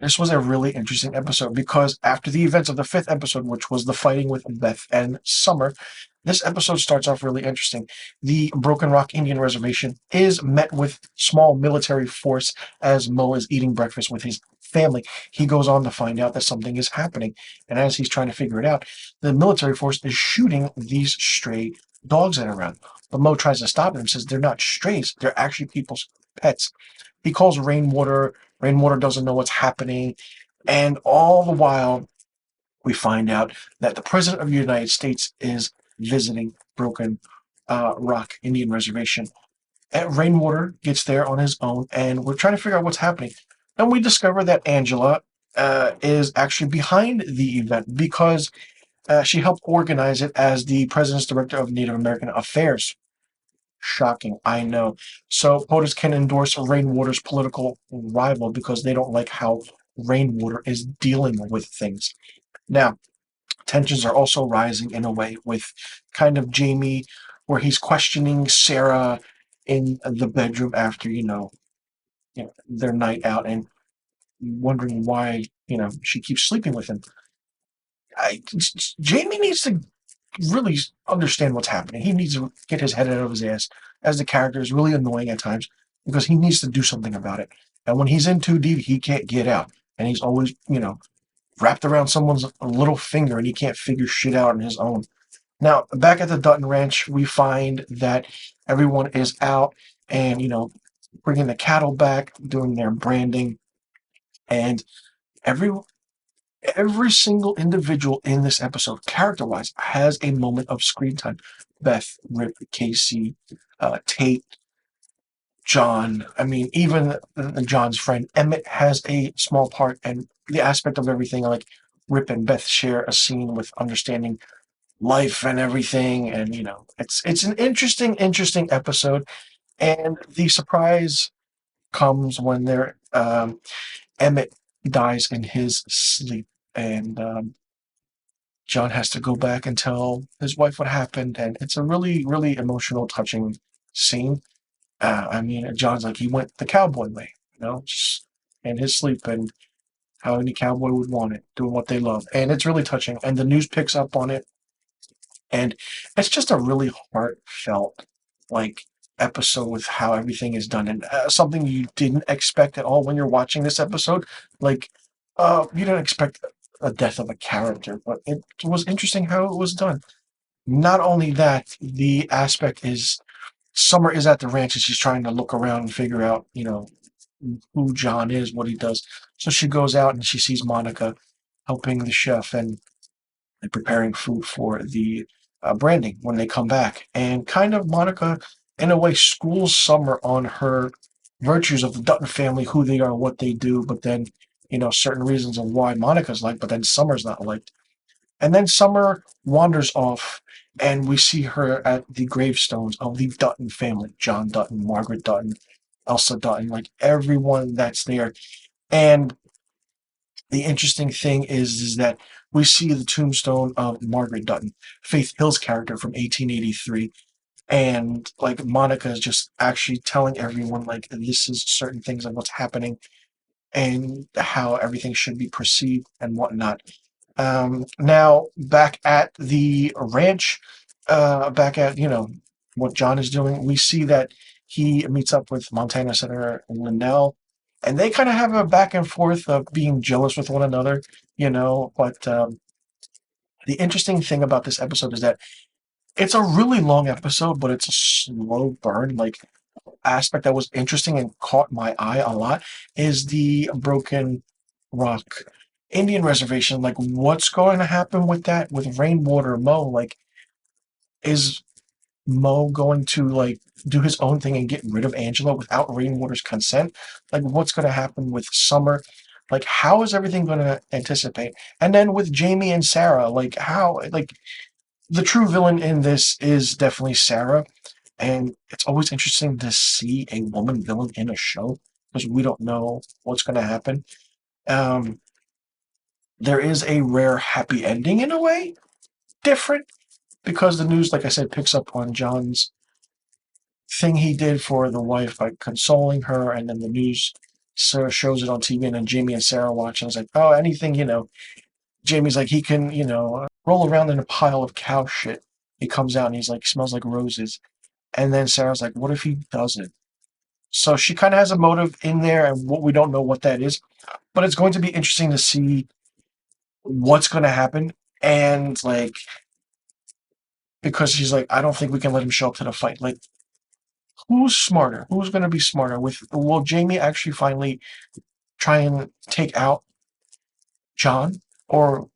This was a really interesting episode because after the events of the fifth episode, which was the fighting with Beth and Summer, this episode starts off really interesting. The Broken Rock Indian Reservation is met with small military force as Mo is eating breakfast with his family. He goes on to find out that something is happening, and as he's trying to figure it out, the military force is shooting these stray dogs that are around. But Mo tries to stop them and says they're not strays, they're actually people's pets. He calls Rainwater. Rainwater doesn't know what's happening. And all the while, we find out that the President of the United States is visiting Broken Rock Indian Reservation. And Rainwater gets there on his own, and we're trying to figure out what's happening. And we discover that Angela is actually behind the event because she helped organize it as the President's Director of Native American Affairs. Shocking, I know. So POTUS can endorse Rainwater's political rival because they don't like how Rainwater is dealing with things. Now, tensions are also rising in a way with kind of Jamie, where he's questioning Sarah in the bedroom after, their night out and wondering why, she keeps sleeping with him. Jamie needs to really understand what's happening. He needs to get his head out of his ass, as the character is really annoying at times because he needs to do something about it. And when he's in too deep, he can't get out. And he's always, wrapped around someone's little finger and he can't figure shit out on his own. Now, back at the Dutton Ranch, we find that everyone is out and, bringing the cattle back, doing their branding, and every every single individual in this episode, character-wise, has a moment of screen time. Beth, Rip, Casey, Tate, John. I mean, even John's friend Emmett has a small part, and the aspect of everything. Like Rip and Beth share a scene with understanding life and everything, and it's an interesting episode. And the surprise comes when Emmett dies in his sleep, and John has to go back and tell his wife what happened, and it's a really, really emotional, touching scene. I mean, John's like he went the cowboy way, just in his sleep, and how any cowboy would want it, doing what they love, and it's really touching. And the news picks up on it, and it's just a really heartfelt, like episode with how everything is done, and something you didn't expect at all when you're watching this episode. Like, you didn't expect a death of a character, but it was interesting how it was done. Not only that, the aspect is Summer is at the ranch and she's trying to look around and figure out, who John is, what he does. So she goes out and she sees Monica helping the chef and preparing food for the branding when they come back. And kind of Monica, in a way, schools Summer on her virtues of the Dutton family, who they are, what they do, but then, certain reasons of why Monica's liked, but then Summer's not liked. And then Summer wanders off, and we see her at the gravestones of the Dutton family: John Dutton, Margaret Dutton, Elsa Dutton, like everyone that's there. And the interesting thing is that we see the tombstone of Margaret Dutton, Faith Hill's character from 1883, and like Monica is just actually telling everyone like this is certain things of what's happening and how everything should be perceived and whatnot. Now back at the ranch, back at what John is doing, we see that he meets up with Montana Senator Linnell, and they kind of have a back and forth of being jealous with one another, But the interesting thing about this episode is that it's a really long episode, but it's a slow burn. Like aspect that was interesting and caught my eye a lot is the Broken Rock Indian Reservation. Like, what's going to happen with that with Rainwater Mo? Like, is Mo going to like do his own thing and get rid of Angela without Rainwater's consent? Like, what's going to happen with Summer? Like, how is everything going to anticipate? And then with Jamie and Sarah, like, how, like, the true villain in this is definitely Sarah. And it's always interesting to see a woman villain in a show because we don't know what's going to happen. Um, there is a rare happy ending in a way, different because the news, like I said, picks up on John's thing he did for the wife by consoling her, and then the news Sarah shows it on TV, and then Jamie and Sarah watch. And I was like, oh, anything, Jamie's like, he can, roll around in a pile of cow shit. He comes out and he's like, smells like roses. And then Sarah's like, what if he doesn't? So she kind of has a motive in there, and what we don't know what that is. But it's going to be interesting to see what's going to happen. And like, because she's like, I don't think we can let him show up to the fight. Like, who's smarter? Who's going to be smarter? Will Jamie actually finally try and take out John, or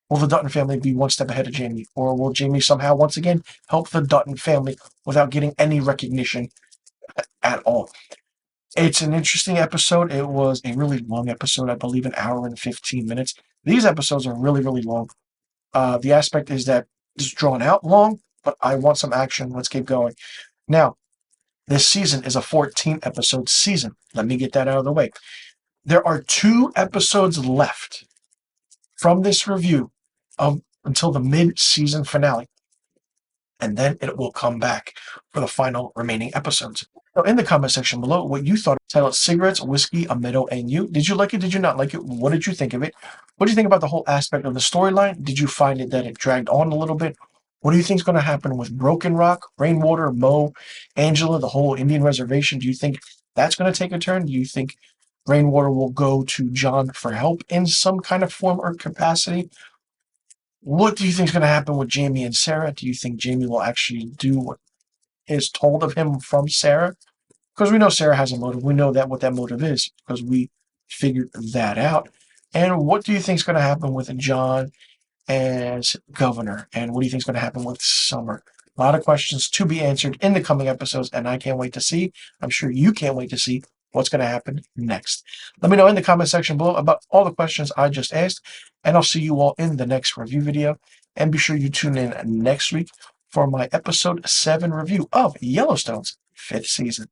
will the Dutton family be one step ahead of Jamie, or will Jamie somehow once again help the Dutton family without getting any recognition at all? It's an interesting episode. It was a really long episode, I believe, an hour and 15 minutes. These episodes are really, really long. The aspect is that it's drawn out long, but I want some action. Let's keep going. Now, this season is a 14 episode season. Let me get that out of the way. There are 2 episodes left from this review until the mid-season finale. And then it will come back for the final remaining episodes. So in the comment section below, what you thought, titled Cigarettes, Whiskey, a Meadow, and You. Did you like it? Did you not like it? What did you think of it? What do you think about the whole aspect of the storyline? Did you find it that it dragged on a little bit? What do you think is going to happen with Broken Rock, Rainwater, Mo, Angela, the whole Indian reservation? Do you think that's going to take a turn? Do you think Rainwater will go to John for help in some kind of form or capacity? What do you think is going to happen with Jamie and Sarah? Do you think Jamie will actually do what is told of him from Sarah? Because we know Sarah has a motive. We know that what that motive is because we figured that out. And what do you think is going to happen with John as governor? And what do you think is going to happen with Summer? A lot of questions to be answered in the coming episodes, and I can't wait to see. I'm sure you can't wait to see what's going to happen next. Let me know in the comment section below about all the questions I just asked, and I'll see you all in the next review video. And be sure you tune in next week for my episode 7 review of Yellowstone's 5th season.